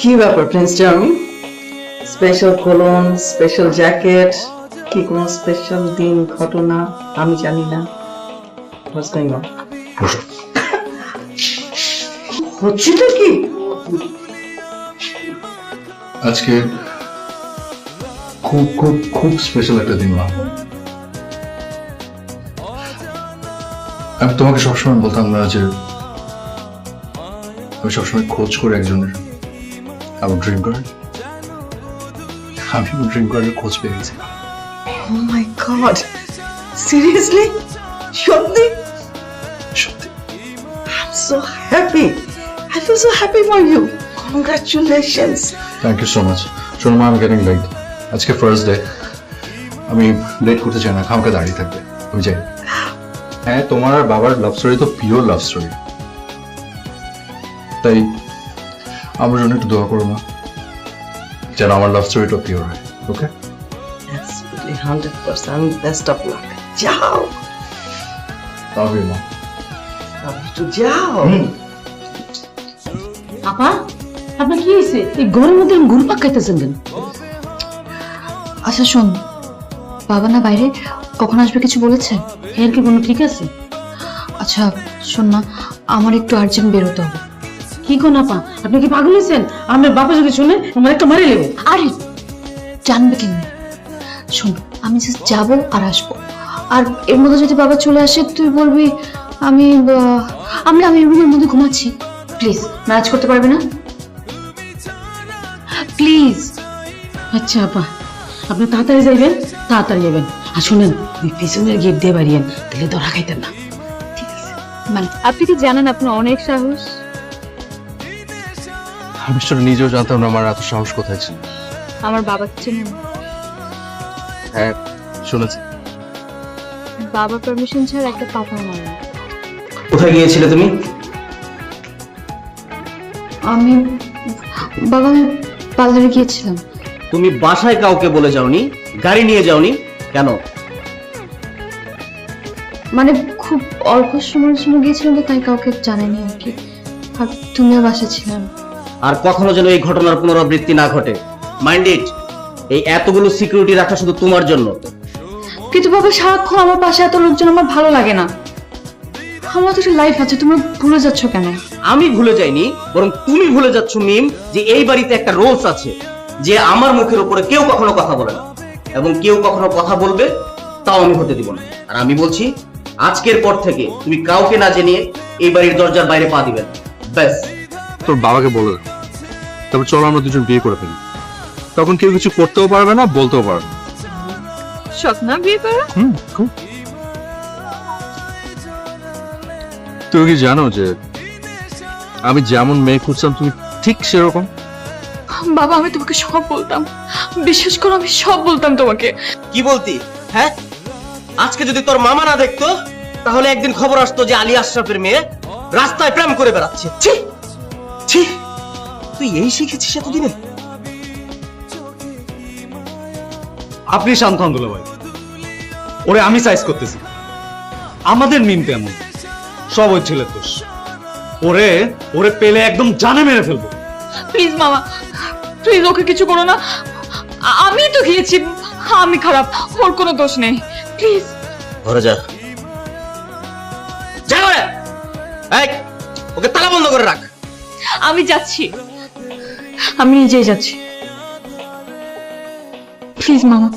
কি ব্যাপার Prince charming? Special colon, special jacket, কি কোনো স্পেশাল দিন ঘটনা আমি জানি না। What's going on? হচ্ছেটা কি? আজকে খুব খুব খুব স্পেশাল একটা দিন মা। আমি তোমাকে সবসময় বলতাম না যে আমি সবসময় খোঁজ করে একজনের আমার ড্রিম গার্ল। আমি ড্রিম গার্লের খোঁজ পেয়ে গেছি। Oh my God! Seriously? সত্যি? সত্যি I'm so happy. I feel so happy for you. Congratulations. Thank you so much. শোনো মা, আমি গেটিং লেট। আজকে ফার্স্ট ডে, আমি লেট করতে চাই না, খামকে দাঁড়িয়ে থাকবে। আমি যাই। হ্যাঁ, তোমার আর বাবার লাভ স্টোরি তো পিওর লাভ স্টোরি, তাই আমার জন্য একটু দোয়া করো না, যেন আমার লাভ স্টোরিটা পিওর হয়। ওকে? Absolutely 100%. Best of luck. যাও। তবে মা একটু যাও। আপা, আপনার কি হয়েছে? এই ঘরের মধ্যে ঘুরপাক খাইতেছেন কেন? আচ্ছা শোন, বাবা না বাইরে, কখন আসবে কিছু বলেছে? এর কি কোনো ঠিক আছে? আচ্ছা শোন না, আমার একটু আর্জেন্ট বেরোতে হবে। কি কোন আপা, আপনি কি পাগল হয়েছেন? আমার বাবা যদি শুনে আমার একটা মারি লেবো। আরে জানবে কেমনি? শোন, আমি জাস্ট যাবো আর আসবো, আর এর মধ্যে যদি বাবা চলে আসে তুই বলবি আমি আমি আমি রুমের মধ্যে ঘুমাচ্ছি। প্লিজ ম্যানেজ করতে পারবে না? প্লিজ। আচ্ছা আপা, আপনি তাড়াতাড়ি যাইবেন, তাড়াতাড়ি যাবেন। আর শুনেন, ওই পিছনের গেট দিয়ে বাড়িয়েন, তাহলে ধরা খাইতেন না। ঠিক আছে। মানে আপনি কি জানেন আপনার অনেক সাহস? আমি সেটা নিজেও জানতাম না আমার এত সাহস কোথায় ছিল। আমার বাবাকে চেনেন? হ্যাঁ, শুনেছি। বাবা পারমিশন ছাড়া একটা কথা মারে না। কোথায় গিয়েছিলে তুমি? আমি বাবা, আমি পার্লারে গিয়েছিলাম। তুমি বাসায় কাউকে বলে যাওনি, গাড়ি নিয়ে যাওনি কেন? মানে খুব অল্প সময়ের জন্য গিয়েছিলাম তো, তাই কাউকে জানাইনি আর কি। আর তুমিও বাসা ছিলাম। আর কখনো যেন এই ঘটনার পুনরাবৃত্তি না ঘটে। Mind it. এই এতগুলো সিকিউরিটি রাখা শুধু তোমার জন্য। কিন্তু বাবা সারাক্ষণ আমার পাশে এত লোকজন আমার ভালো লাগে না। আমার তো একটা লাইফ আছে, তোমরা ভুলে যাচ্ছ কেন? আমি ভুলে যাইনি, বরং তুমি ভুলে যাচ্ছ মিম, যে এই বাড়িতে একটা রুলস আছে, যে আমার মুখের উপরে কেউ কখনো কথা বলে না, এবং কেউ কখনো কথা বলবে তাও আমি হতে দিব না। আর আমি বলছি, আজকের পর থেকে তুমি কাউকে না জানিয়ে এই বাড়ির দরজার বাইরে পা দিবেন। ব্যাস। তোর বাবাকে বলে দাও, তারপর চলো আমরা দুজন বিয়ে করে ফেলি। তখন কেউ কিছু করতেও পারবে না, বলতেও পারবে না। স্বপ্না বিয়ে করা? খুব। তুমি কি জানো যে আমি যেমন মেয়ে খুঁজতাম তুমি ঠিক সেরকম? বাবা আমি তোমাকে সব বলতাম, বিশ্বাস করো আমি সব বলতাম তোমাকে। কি বলতি? হ্যাঁ, আজকে যদি তোর মামা না দেখতো, তাহলে একদিন খবর আসতো যে আলী আশরাফের মেয়ে রাস্তায় প্রেম করে বেড়াচ্ছে। ছি ছি, তুই এই শিখেছিস এতদিনে? আপনি শান্ত হন দুলা ভাই, ওরে আমি সাইজ করতেছি। আমাদের মিম তেমন, সব ওই ছেলের দোষ। ওরে ওরে পেলে একদম জানে মেরে ফেলবো। প্লিজ মামা, প্লিজ ওকে কিছু করো না। আমি তো গিয়েছি, আমি খারাপ, ওর কোনো দোষ নেই। প্লিজ ঘরে যা, যা ঘরে। এই, ওকে তালা বন্ধ করে রাখ। আমি যাচ্ছি, আমি নিজেই যাচ্ছি। প্লিজ মামা,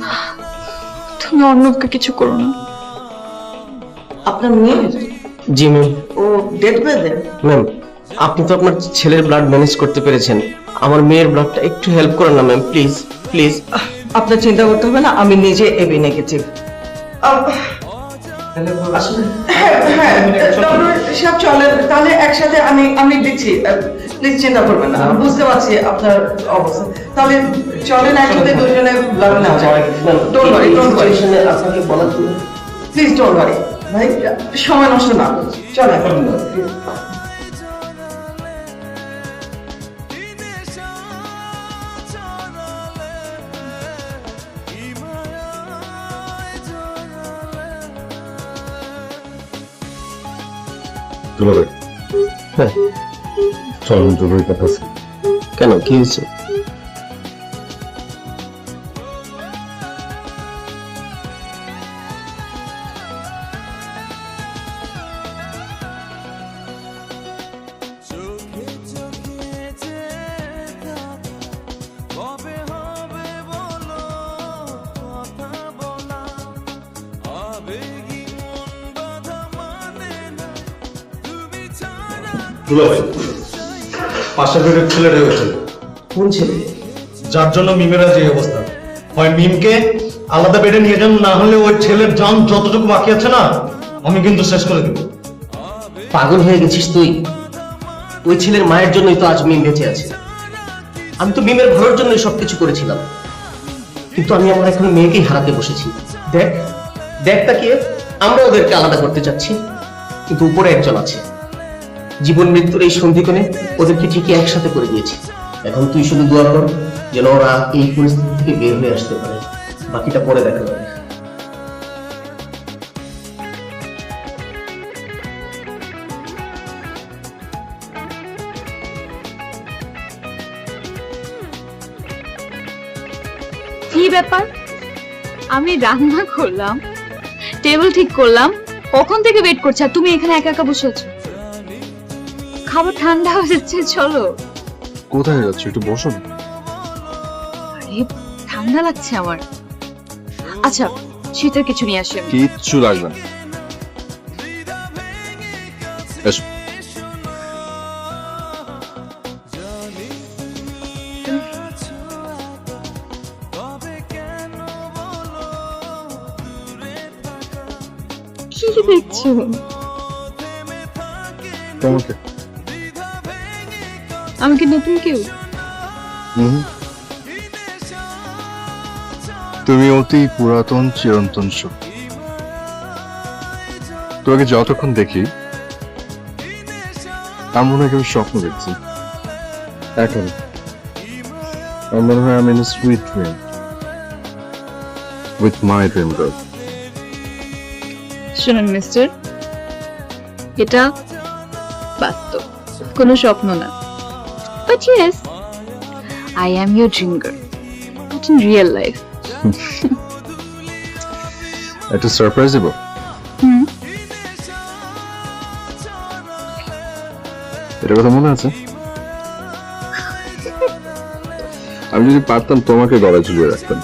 তুমি অর্ণবকে কিছু করো না। আপনার মেয়ের জি ম্যাম। ও ডেট বেঁধে? ম্যাম, আপনি তো আপনার ছেলের ব্লাড ম্যানেজ করতে পেরেছেন, আমার মেয়ের ব্লাডটা একটু হেল্প করেন না ম্যাম, প্লিজ প্লিজ। আপনার চিন্তা করতে হবে না, আমি নিজে এবি নেগেটিভ। সব চলে, তাহলে একসাথে আমি দিচ্ছি। প্লিজ চিন্তা করবেন না, আমি বুঝতে পারছি আপনার অবস্থা। তাহলে চলেন একসাথে দুজনে ব্লাড নেওয়া যায়। Don't worry, don't worry. আপনাকে বলার প্লিজ ডোন্ট ওয়ারি ভাই, সময় নষ্ট না চলে। দুলা ভাই, হ্যাঁ চল জরুরি কথা আছে। কেন, কি হয়েছে? দুলাভাই, পাশের বেডের ছেলেটা হয়েছে, কোন ছেলে? যার জন্য মিমের আজ এই অবস্থা। হয় মিমকে আলাদা বেডে নিয়ে যান, না হলে ওই ছেলের জান যতটুকু বাকি আছে না আমি কিন্তু শেষ করে দেব। পাগল হয়ে গেছিস তুই? ওই ছেলের মায়ের জন্যই তো আজ মিম বেঁচে আছে। আমি তো মিমের ভালোর জন্যই সবকিছু করেছিলাম, কিন্তু আমি আমার এখন মেয়েকেই হারাতে বসেছি। দেখ দেখ তাকিয়ে, আমরা ওদেরকে আলাদা করতে চাচ্ছি, কিন্তু উপরে একজন আছে। জীবন মৃত্যুর এই সন্ধিক্ষণে ওদেরকে ঠিকই একসাথে করে দিয়েছি। এখন তুই শুধু দোয়া কর যেন ওরা এই পরিস্থিতি থেকে বের হয়ে আসতে পারে। বাকিটা পরে দেখা যাবে। কি ব্যাপার? আমি রান্না করলাম, টেবিল ঠিক করলাম, কখন থেকে ওয়েট করছি, আর তুমি এখানে একা একা বসে আছো। খাবার ঠান্ডা হয়ে যাচ্ছে, চলো। কোথায় যাচ্ছ? একটু বসো না। আরে ঠান্ডা লাগছে আমার। আচ্ছা, শীতের কিছু নিয়ে আসি আমি। কিচ্ছু লাগবে না। এসো। কি দেখছো? তোমাকে আমি কি নতুন কেউ? তুমি অতি পুরাতন চিরন্তন সুখ। তোমাকে যতক্ষণ দেখি আমার মনে হয় আমি স্বপ্ন দেখছি। এখন আমার মনে হয় আমি in sweet dream with my dream girl. শুনুন মিস্টার, এটা বাস্তব, কোনো স্বপ্ন না। But yes, I am your dream girl, but in real life. একটু সারপ্রাইজ দেবো? এটা কথা মনে আছে? আমি যদি পারতাম তোমাকে গলায় ঝুলিয়ে রাখতাম।